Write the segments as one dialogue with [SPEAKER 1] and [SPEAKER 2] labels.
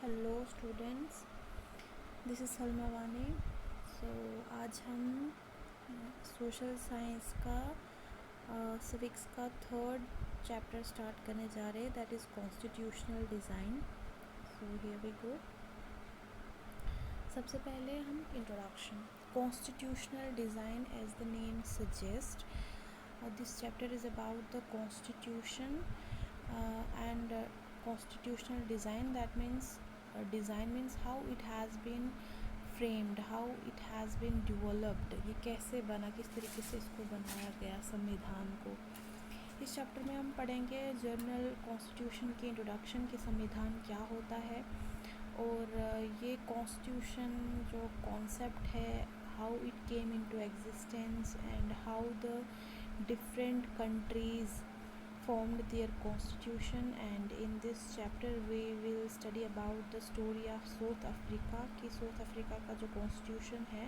[SPEAKER 1] Hello students, this is Salma Wani. सो आज हम सोशल साइंस का सिविक्स का थर्ड चैप्टर स्टार्ट करने जा रहे हैं, that is constitutional design. So here we go. सबसे पहले हम introduction. Constitutional design as the name suggest, this chapter is about the constitution and constitutional design. That means design means how it has been framed, how it has been developed, ये कैसे बना, किस तरीके से इसको बनाया गया संविधान को। इस चैप्टर में हम पढ़ेंगे जर्नल कॉन्स्टिट्यूशन की इंट्रोडक्शन कि संविधान क्या होता है, और ये कॉन्स्टिट्यूशन जो कॉन्सेप्ट है, how it came into existence and how the different countries formed their constitution. And in this chapter we will study about the story of South Africa कि South Africa का जो constitution है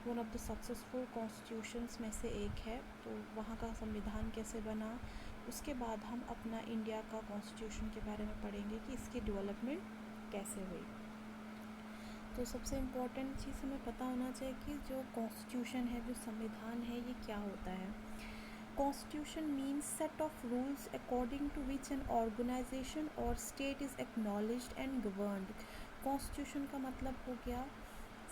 [SPEAKER 1] one of the successful constitutions में से एक है। तो वहाँ का संविधान कैसे बना, उसके बाद हम अपना इंडिया का constitution के बारे में पढ़ेंगे कि इसकी डेवलपमेंट कैसे हुई। तो सबसे इम्पोर्टेंट चीज़ हमें पता होना चाहिए कि जो कॉन्स्टिट्यूशन है, जो संविधान है, ये क्या होता है। Constitution means set of rules according to which an organization or state is acknowledged and governed. Constitution का मतलब हो गया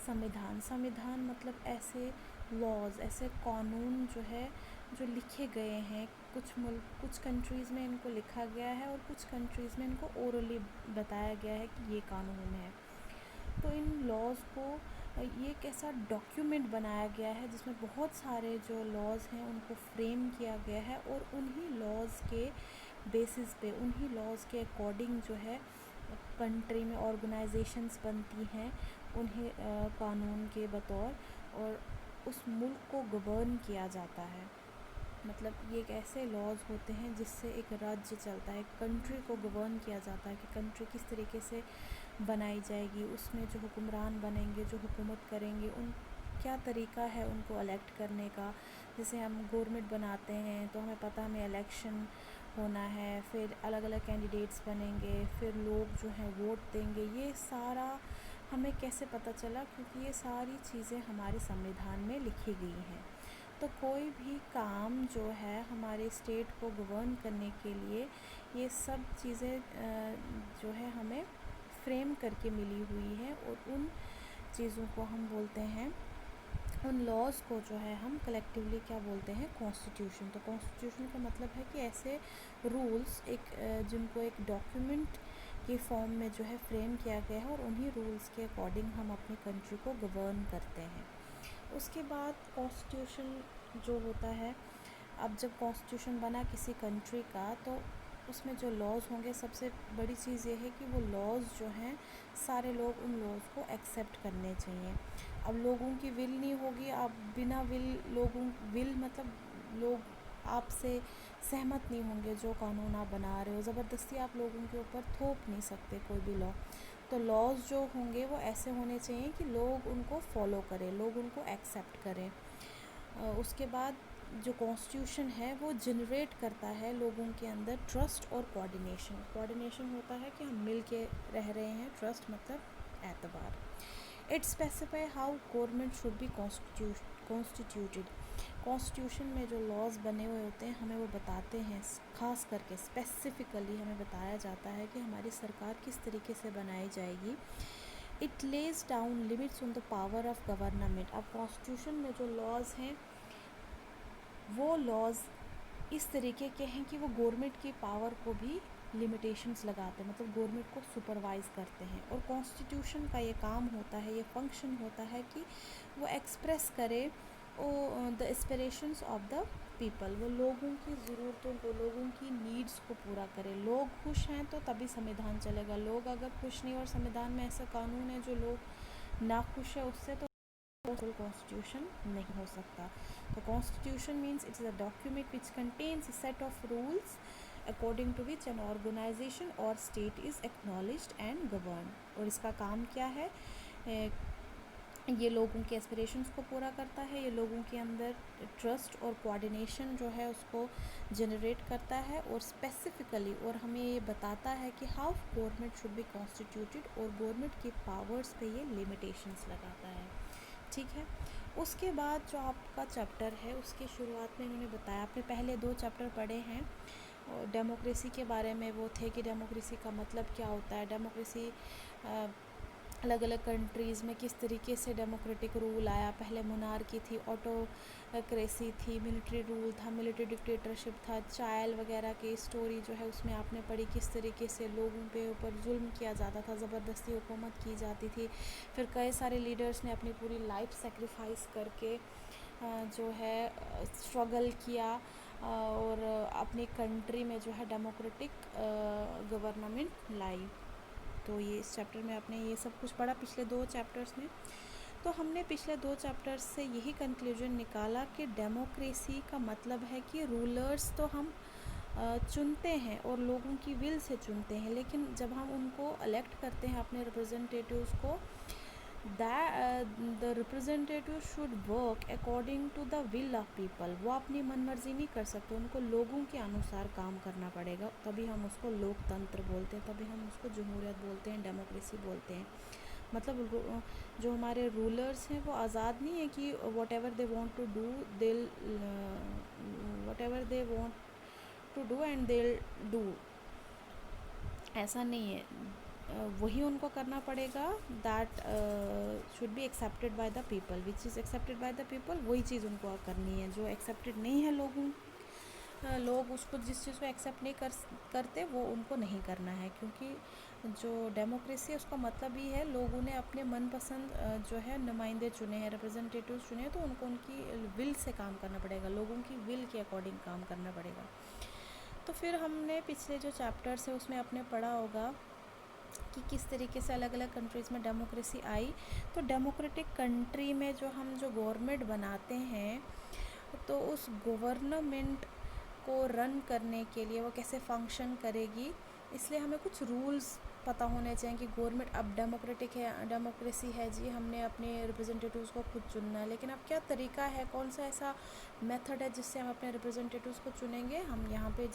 [SPEAKER 1] संविधान। संविधान मतलब ऐसे लॉज, ऐसे कानून जो है, जो लिखे गए हैं। कुछ कंट्रीज़ में इनको लिखा गया है और कुछ कंट्रीज़ में इनको ओरली बताया गया है कि ये कानून है। तो इन लॉज को ये एक ऐसा डॉक्यूमेंट बनाया गया है जिसमें बहुत सारे जो लॉज हैं उनको फ्रेम किया गया है, और उन्हीं लॉज के बेसिस पे, उन्हीं लॉज के अकॉर्डिंग जो है कंट्री में ऑर्गेनाइजेशंस बनती हैं उन्हें कानून के बतौर, और उस मुल्क को गवर्न किया जाता है। मतलब ये एक ऐसे लॉज होते हैं जिससे एक राज्य चलता है, कंट्री को गवर्न किया जाता है कि कंट्री किस तरीके से बनाई जाएगी, उसमें जो हुक्मरान बनेंगे, जो हुकूमत करेंगे, उन क्या तरीका है उनको इलेक्ट करने का। जैसे हम गवर्नमेंट बनाते हैं तो हमें पता हमें इलेक्शन होना है, फिर अलग अलग कैंडिडेट्स बनेंगे, फिर लोग जो हैं वोट देंगे। ये सारा हमें कैसे पता चला, क्योंकि ये सारी चीज़ें हमारे संविधान में लिखी गई हैं। तो कोई भी काम जो है हमारे स्टेट को गवर्न करने के लिए, ये सब चीज़ें जो है हमें फ्रेम करके मिली हुई है, और उन चीज़ों को हम बोलते हैं, उन लॉज को जो है हम कलेक्टिवली क्या बोलते हैं, कॉन्स्टिट्यूशन। तो कॉन्स्टिट्यूशन का मतलब है कि ऐसे रूल्स जिनको एक डॉक्यूमेंट के फॉर्म में जो है फ्रेम किया गया है, और उन्हीं रूल्स के अकॉर्डिंग हम अपनी कंट्री को गवर्न करते हैं। उसके बाद कॉन्स्टिट्यूशन जो होता है, अब जब कॉन्स्टिट्यूशन बना किसी कंट्री का, तो उसमें जो लॉज होंगे, सबसे बड़ी चीज़ ये है कि वो लॉज जो हैं सारे लोग उन लॉज को एक्सेप्ट करने चाहिए। अब लोगों की विल नहीं होगी, आप बिना विल मतलब लोग आपसे सहमत नहीं होंगे, जो कानून आप बना रहे हो ज़बरदस्ती आप लोगों के ऊपर थोप नहीं सकते कोई भी लॉ। तो लॉज जो होंगे वो ऐसे होने चाहिए कि लोग उनको फॉलो करें, लोग उनको एक्सेप्ट करें। उसके बाद जो कॉन्स्टिट्यूशन है वो जनरेट करता है लोगों के अंदर ट्रस्ट और कोऑर्डिनेशन। कोऑर्डिनेशन होता है कि हम मिल के रह रहे हैं, ट्रस्ट मतलब एतबार। It specify how government should be constituted. Constitution में जो लॉज बने हुए होते हैं हमें वो बताते हैं, ख़ास करके स्पेसिफ़िकली हमें बताया जाता है कि हमारी सरकार किस तरीके से बनाई जाएगी। It lays down limits on the power of government. अब कॉन्स्टिट्यूशन में जो लॉज हैं वो लॉज इस तरीके के हैं कि वो गवर्नमेंट की पावर को भी लिमिटेशंस लगाते हैं, मतलब गवर्नमेंट को सुपरवाइज़ करते हैं। और कॉन्स्टिट्यूशन का ये काम होता है, ये फंक्शन होता है कि वो एक्सप्रेस करे the aspirations of the people, वो लोगों की ज़रूरतों को, लोगों की नीड्स को पूरा करे। लोग खुश हैं तो तभी संविधान चलेगा। लोग अगर खुश नहीं और संविधान में ऐसा कानून है जो लोग ना खुश है उससे, तो कॉन्स्टिट्यूशन नहीं हो सकता। तो constitution means it's a document which contains a set of rules according to which an organization और state is acknowledged and govern. और इसका काम क्या है, ये लोगों के एस्पिरेशंस को पूरा करता है, ये लोगों के अंदर ट्रस्ट और कोऑर्डिनेशन जो है उसको जनरेट करता है, और स्पेसिफ़िकली और हमें ये बताता है कि how government should be constituted, और गवर्नमेंट के पावर्स पे ये लिमिटेशंस लगाता है। ठीक है। उसके बाद जो आपका चैप्टर है उसकी शुरुआत में इन्होंने बताया, आपने पहले 2 चैप्टर पढ़े हैं और डेमोक्रेसी के बारे में वो थे कि डेमोक्रेसी का मतलब क्या होता है, डेमोक्रेसी अलग अलग कंट्रीज़ में किस तरीके से डेमोक्रेटिक रूल आया। पहले मोनार्की थी, ऑटोक्रेसी थी, मिलिट्री रूल था, मिलिट्री डिक्टेटरशिप था, चायल वगैरह की स्टोरी जो है उसमें आपने पढ़ी किस तरीके से लोगों पे ऊपर जुल्म किया जाता था, ज़बरदस्ती हुकूमत की जाती थी। फिर कई सारे लीडर्स ने अपनी पूरी लाइफ सेक्रीफाइस करके जो है स्ट्रगल किया और अपनी कंट्री में जो है डेमोक्रेटिक गवर्नमेंट लाई। तो ये इस चैप्टर में आपने ये सब कुछ पढ़ा पिछले 2 चैप्टर्स में। तो हमने पिछले 2 चैप्टर्स से यही कंक्लूजन निकाला कि डेमोक्रेसी का मतलब है कि रूलर्स तो हम चुनते हैं और लोगों की विल से चुनते हैं, लेकिन जब हम उनको इलेक्ट करते हैं अपने रिप्रेजेंटेटिव्स को, the representative should work according to the will of people. वो अपनी मनमर्जी नहीं कर सकते, उनको लोगों के अनुसार काम करना पड़ेगा, तभी हम उसको लोकतंत्र बोलते हैं, तभी हम उसको जमहूरियत बोलते हैं, डेमोक्रेसी बोलते हैं। मतलब जो हमारे रूलर्स हैं वो आज़ाद नहीं है कि whatever they want to do they'll whatever they want to do and they'll do, ऐसा नहीं है। वही उनको करना पड़ेगा that should be accepted by the people, which is accepted by the people, वही चीज़ उनको करनी है। जो एक्सेप्टेड नहीं है लोग उसको जिस चीज़ को एक्सेप्ट नहीं करते वो उनको नहीं करना है, क्योंकि जो डेमोक्रेसी है उसका मतलब ही है लोगों ने अपने मनपसंद जो है नुमाइंदे चुने हैं, रिप्रेजेंटेटिव्स चुने हैं, तो उनको उनकी विल से काम करना पड़ेगा, लोगों की विल के अकॉर्डिंग काम करना पड़ेगा। तो फिर हमने पिछले जो चैप्टर्स है उसमें आपने पढ़ा होगा कि किस तरीके से अलग अलग कंट्रीज़ में डेमोक्रेसी आई। तो डेमोक्रेटिक कंट्री में जो गवर्नमेंट बनाते हैं, तो उस गवर्नमेंट को रन करने के लिए वो कैसे फंक्शन करेगी, इसलिए हमें कुछ रूल्स पता होने चाहिए कि गवर्नमेंट अब डेमोक्रेसी है जी, हमने अपने रिप्रेजेंटेटिव्स को खुद चुनना है, लेकिन अब क्या तरीका है, कौन सा ऐसा मेथड है जिससे हम अपने रिप्रेजेंटेटिव्स को चुनेंगे। हम यहाँ पे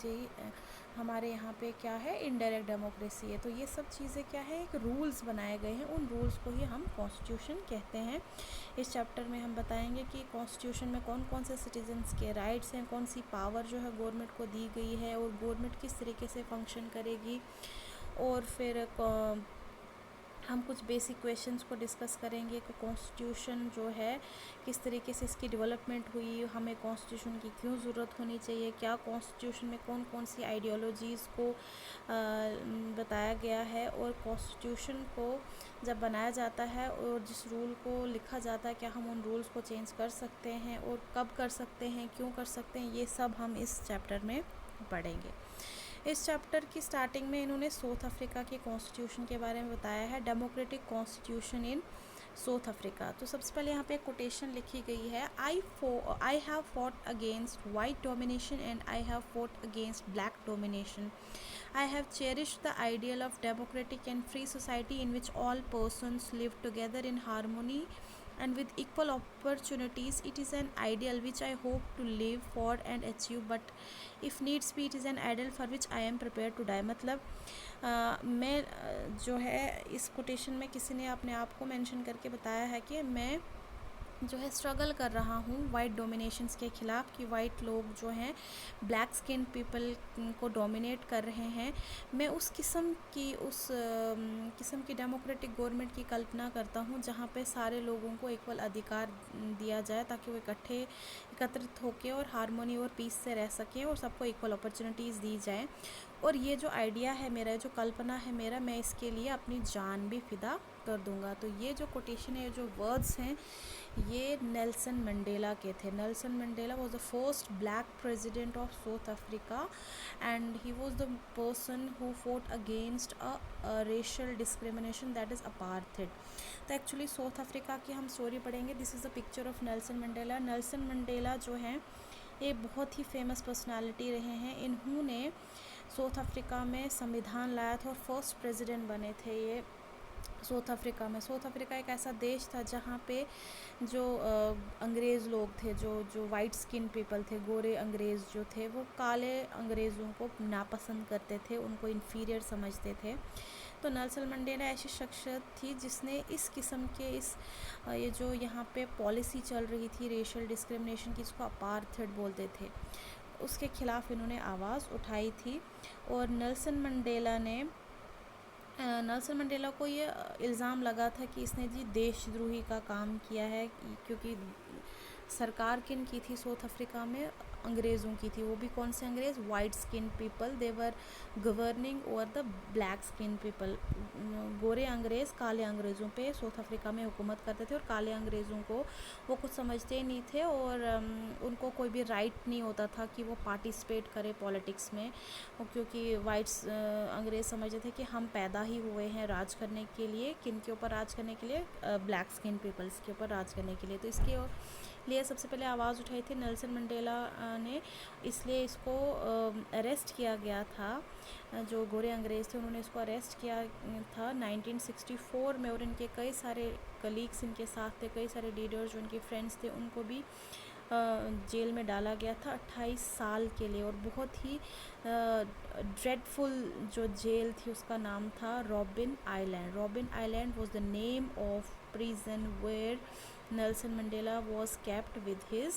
[SPEAKER 1] हमारे यहाँ पे क्या है, इनडायरेक्ट डेमोक्रेसी है। तो ये सब चीज़ें क्या है, एक रूल्स बनाए गए हैं, उन रूल्स को ही हम कॉन्स्टिट्यूशन कहते हैं। इस चैप्टर में हम बताएंगे कि कॉन्स्टिट्यूशन में कौन कौन से सिटीजन्स के राइट्स हैं, कौन सी पावर जो है गवर्नमेंट को दी गई है, और गवर्नमेंट किस तरीके से फंक्शन करेगी। और फिर हम कुछ बेसिक क्वेश्चंस को डिस्कस करेंगे कि कॉन्स्टिट्यूशन जो है किस तरीके से इसकी डेवलपमेंट हुई, हमें कॉन्स्टिट्यूशन की क्यों ज़रूरत होनी चाहिए, क्या कॉन्स्टिट्यूशन में कौन कौन सी आइडियोलॉजीज़ को बताया गया है, और कॉन्स्टिट्यूशन को जब बनाया जाता है और जिस रूल को लिखा जाता है क्या हम उन रूल्स को चेंज कर सकते हैं, और कब कर सकते हैं, क्यों कर सकते हैं, ये सब हम इस चैप्टर में पढ़ेंगे। इस चैप्टर की स्टार्टिंग में इन्होंने साउथ अफ्रीका के कॉन्स्टिट्यूशन के बारे में बताया है, democratic constitution in South Africa. तो सबसे पहले यहाँ पे एक कोटेशन लिखी गई है, I have fought against white domination and I have fought against black domination. I have cherished the ideal of democratic and free society in which all persons live together in harmony and with equal opportunities. It is an ideal which I hope to live for and achieve, but if needs be, it is an ideal for which I am prepared to die. मतलब मैं जो है इस quotation में किसी ने अपने आप को मेंशन करके बताया है कि मैं जो है स्ट्रगल कर रहा हूँ वाइट डोमिनेशंस के ख़िलाफ़, कि वाइट लोग जो हैं ब्लैक स्किन पीपल को डोमिनेट कर रहे हैं। मैं उस किस्म की डेमोक्रेटिक गवर्नमेंट की कल्पना करता हूँ जहाँ पे सारे लोगों को इक्वल अधिकार दिया जाए, ताकि वो एकत्रित होकर और हारमोनी और पीस से रह सकें और सबको इक्वल अपॉर्चुनिटीज़ दी जाए। और ये जो आइडिया है मेरा, जो कल्पना है मेरा, मैं इसके लिए अपनी जान भी फिदा कर दूंगा। तो ये जो कोटेशन है, जो वर्ड्स हैं, ये नेल्सन मंडेला के थे। Nelson Mandela was the first black president of south Africa and he was the person who fought against a racial discrimination, that is apartheid. तो एक्चुअली साउथ अफ्रीका की हम story पढ़ेंगे। This is the picture of Nelson Mandela. Nelson Mandela जो हैं ये बहुत ही famous personality रहे हैं। इन्होंने साउथ अफ्रीका में संविधान लाया था और फर्स्ट प्रेसिडेंट बने थे ये साउथ अफ्रीका एक ऐसा देश था जहाँ पे जो अंग्रेज़ लोग थे, जो जो वाइट स्किन पीपल थे, गोरे अंग्रेज़ जो थे, वो काले अंग्रेज़ों को नापसंद करते थे, उनको इन्फीरियर समझते थे। तो नेल्सन मंडेला ऐसी शख्सियत थी जिसने इस किस्म के ये जो यहाँ पे पॉलिसी चल रही थी रेशियल डिस्क्रिमिनेशन की, इसको अपार्थाइड बोलते थे, उसके ख़िलाफ़ इन्होंने आवाज़ उठाई थी। और नेल्सन मंडेला को ये इल्ज़ाम लगा था कि इसने जी देशद्रोही का काम किया है, क्योंकि सरकार किन की थी साउथ अफ्रीका में, अंग्रेज़ों की थी। वो भी कौन से अंग्रेज़? White skin people, they were governing over the black skin people. गोरे अंग्रेज़ काले अंग्रेज़ों पे साउथ अफ्रीका में हुकूमत करते थे, और काले अंग्रेज़ों को वो कुछ समझते ही नहीं थे, और उनको कोई भी राइट नहीं होता था कि वो पार्टिसिपेट करे पॉलिटिक्स में, क्योंकि वाइट्स अंग्रेज़ समझते थे कि हम पैदा ही हुए हैं राज करने के लिए। किन के ऊपर राज करने के लिए? ब्लैक स्किन पीपल्स के ऊपर राज करने के लिए। तो इसके लिए सबसे पहले आवाज़ उठाई थी नेल्सन मंडेला ने, इसलिए इसको अरेस्ट किया गया था। जो गोरे अंग्रेज़ थे उन्होंने इसको अरेस्ट किया था 1964 में, और इनके कई सारे कलीग्स इनके साथ थे, कई सारे लीडर्स जो इनके फ्रेंड्स थे, उनको भी जेल में डाला गया था 28 साल के लिए। और बहुत ही ड्रेडफुल जो जेल थी उसका नाम था Robben Island. Robben Island was the name of prison where Nelson Mandela was kept with his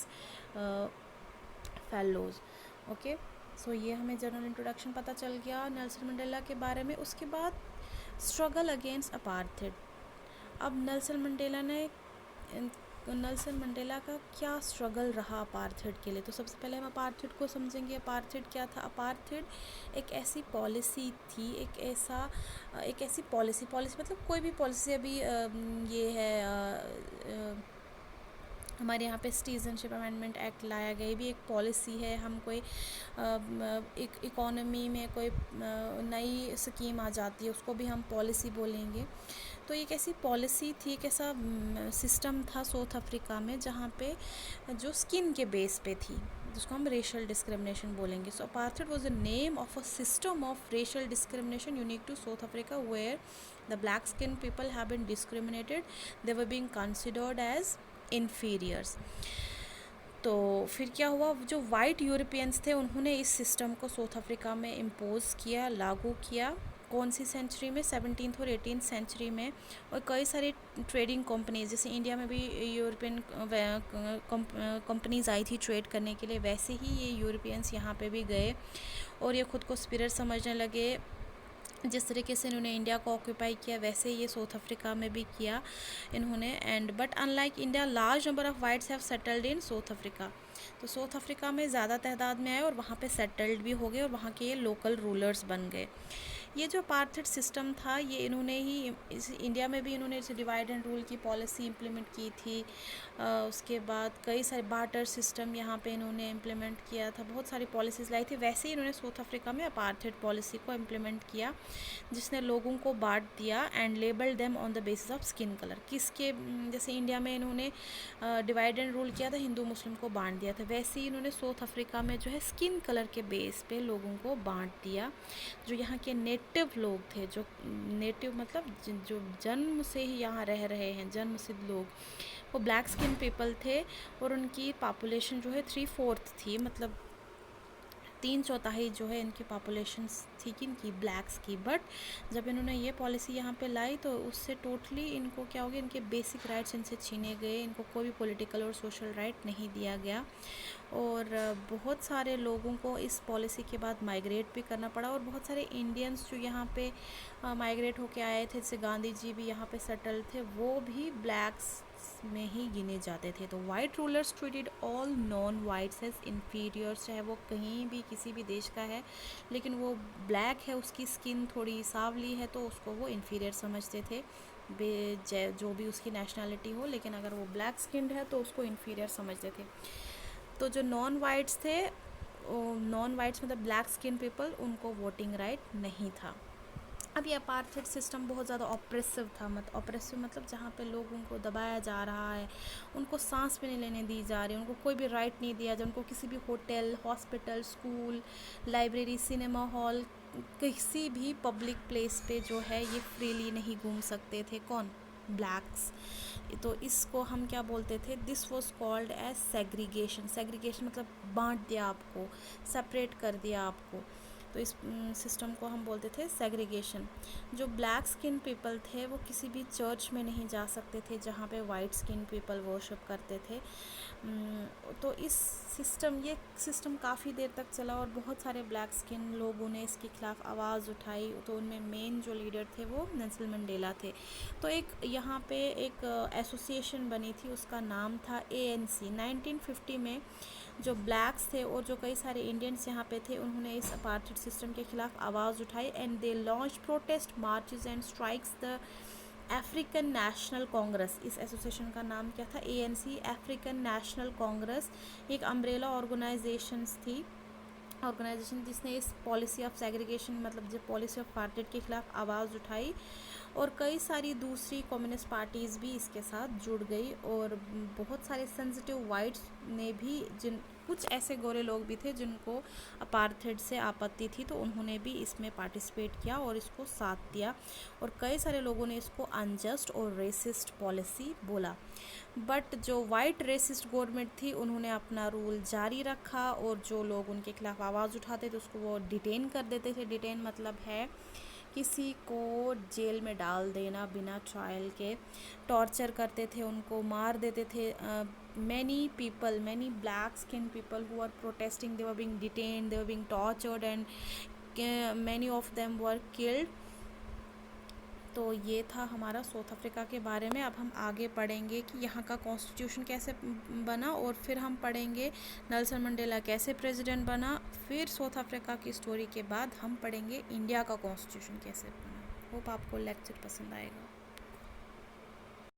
[SPEAKER 1] fellows. Okay, so ये हमें जनरल इंट्रोडक्शन पता चल गया नेल्सन मंडेला के बारे में। उसके बाद स्ट्रगल अगेंस्ट अपार्थाइड। अब नेल्सन मंडेला का क्या स्ट्रगल रहा अपार्थाइड के लिए? तो सबसे पहले हम अपार्थाइड को समझेंगे। अपार्थाइड क्या था? अपार्थाइड एक ऐसी पॉलिसी थी, एक ऐसी पॉलिसी मतलब कोई भी पॉलिसी। अभी ये है हमारे यहाँ पे सिटीजनशिप अमेंडमेंट एक्ट लाया गया, ये भी एक पॉलिसी है। हम कोई एक इकोनॉमी में कोई नई स्कीम आ जाती है, उसको भी हम पॉलिसी बोलेंगे। तो एक ऐसी पॉलिसी थी, एक ऐसा सिस्टम था साउथ अफ्रीका में जहाँ पे जो स्किन के बेस पे थी, जिसको हम रेशियल डिस्क्रिमिनेशन बोलेंगे। So apartheid was the name of a system of racial discrimination unique to South Africa, where the black skin people have been discriminated, they were being considered as inferiors. तो फिर क्या हुआ? जो white Europeans थे उन्होंने इस system को south Africa में इम्पोज़ किया, लागू किया। कौन सी सेंचुरी में? 17th और 18th सेंचुरी में। और कई सारी ट्रेडिंग कंपनीज, जैसे इंडिया में भी यूरोपियन कंपनीज आई थी ट्रेड करने के लिए, वैसे ही ये यूरोपियंस यहाँ पे भी गए और ये खुद को सुपीरियर समझने लगे। जिस तरीके से इन्होंने इंडिया को ऑक्यूपाई किया, वैसे ये साउथ अफ्रीका में भी किया इन्होंने। And but unlike India, large number of whites have settled in South Africa. तो साउथ अफ्रीका में ज़्यादा तादाद में आए और वहाँ पे सेटल्ड भी हो गए, और वहाँ के ये लोकल रूलर्स बन गए। ये जो अपार्थाइड सिस्टम था, ये इन्होंने ही इंडिया में भी इन्होंने डिवाइड एंड रूल की पॉलिसी इम्प्लीमेंट की थी। उसके बाद कई सारे बार्टर सिस्टम यहाँ पे इन्होंने इम्प्लीमेंट किया था, बहुत सारी पॉलिसीज़ लाई थी। वैसे ही इन्होंने साउथ अफ्रीका में अपार्थाइड पॉलिसी को इम्प्लीमेंट किया, जिसने लोगों को बांट दिया and labelled them on the basis of skin colour. किसके? जैसे इंडिया में इन्होंने डिवाइड एंड रूल किया था, हिंदू मुस्लिम को बांट दिया था, वैसे ही इन्होंने साउथ अफ्रीका में जो है स्किन कलर के बेस पे लोगों को बांट दिया। जो यहाँ के नेटिव लोग थे, जो नेटिव मतलब जो जन्म से ही यहाँ रह रहे हैं, जन्म सिद्ध लोग, वो ब्लैक स्किन पीपल थे, और उनकी पॉपुलेशन जो है 3/4 थी, मतलब 3/4 जो है इनकी पॉपुलेशन थी किनकी? ब्लैक्स की। बट जब इन्होंने ये पॉलिसी यहाँ पे लाई तो उससे टोटली इनको क्या हो गया? इनके बेसिक राइट्स इनसे छीने गए, इनको कोई भी पॉलिटिकल और सोशल राइट नहीं दिया गया। और बहुत सारे लोगों को इस पॉलिसी के बाद माइग्रेट भी करना पड़ा, और बहुत सारे इंडियंस जो यहाँ पे माइग्रेट होके आए थे, जैसे गांधी जी भी यहाँ पे सेटल थे, वो भी ब्लैक्स में ही गिने जाते थे। तो white rulers treated all non whites as inferiors, चाहे वो कहीं भी किसी भी देश का है, लेकिन वो ब्लैक है, उसकी स्किन थोड़ी सांवली है, तो उसको वो इन्फीरियर समझते थे, जो भी उसकी नेशनैलिटी हो। लेकिन अगर वो ब्लैक स्किन्ड है तो उसको इन्फीरियर समझते थे। तो जो नॉन वाइट्स थे, नॉन वाइट्स मतलब ब्लैक स्किन पीपल, उनको वोटिंग राइट नहीं था। अब ये अपार्थाइड सिस्टम बहुत ज़्यादा ऑप्रेसिव था, ऑप्रेसिव मतलब जहाँ पे लोगों को दबाया जा रहा है, उनको सांस भी नहीं लेने दी जा रही, उनको कोई भी राइट नहीं दिया जा, उनको किसी भी hotel, hospital, school, library, cinema hall किसी भी पब्लिक प्लेस पे जो है ये फ्रीली नहीं घूम सकते थे। कौन? ब्लैक्स। तो इसको हम क्या बोलते थे? This was called as segregation. Segregation मतलब बांट दिया आपको, सेपरेट कर दिया आपको। तो इस सिस्टम को हम बोलते थे सेग्रीगेशन। जो ब्लैक स्किन पीपल थे वो किसी भी चर्च में नहीं जा सकते थे जहाँ पे वाइट स्किन पीपल वर्शिप करते थे। तो ये सिस्टम काफ़ी देर तक चला और बहुत सारे ब्लैक स्किन लोगों ने इसके खिलाफ़ आवाज़ उठाई। तो उनमें मेन जो लीडर थे वो नेल्सन मंडेला थे। तो यहाँ पे एक एसोसिएशन बनी थी, उसका नाम था ANC। 1950 में जो ब्लैक्स थे और जो कई सारे इंडियंस यहाँ पे थे, उन्होंने इस अपार्थाइड सिस्टम के खिलाफ़ आवाज़ उठाई and they launch protest marches and strikes the African national Congress. इस एसोसिएशन का नाम क्या था? ANC, African national Congress. एक अम्ब्रेला ऑर्गेनाइजेशन जिसने इस पॉलिसी ऑफ सेग्रीगेशन मतलब जो पॉलिसी ऑफ अपार्थाइड के खिलाफ आवाज़ उठाई। और कई सारी दूसरी कम्युनिस्ट पार्टीज़ भी इसके साथ जुड़ गई और बहुत सारे सेंसिटिव वाइट्स ने भी कुछ ऐसे गोरे लोग भी थे जिनको अपार्थाइड से आपत्ति थी, तो उन्होंने भी इसमें पार्टिसिपेट किया और इसको साथ दिया। और कई सारे लोगों ने इसको अनजस्ट और रेसिस्ट पॉलिसी बोला। बट जो वाइट रेसिस्ट गवर्नमेंट थी उन्होंने अपना रूल जारी रखा और जो लोग उनके खिलाफ आवाज़ उठाते थे उसको वो डिटेन कर देते थे। डिटेन मतलब है किसी को जेल में डाल देना बिना ट्रायल के, टॉर्चर करते थे, उनको मार देते थे। Many black skin people who are protesting, they were being detained, they were being tortured and many of them were killed. तो ये था हमारा साउथ अफ्रीका के बारे में। अब हम आगे पढ़ेंगे कि यहाँ का कॉन्स्टिट्यूशन कैसे बना और फिर हम पढ़ेंगे नेल्सन मंडेला कैसे प्रेसिडेंट बना। फिर साउथ अफ्रीका की स्टोरी के बाद हम पढ़ेंगे इंडिया का कॉन्स्टिट्यूशन कैसे बना। होप आपको लेक्चर पसंद आएगा।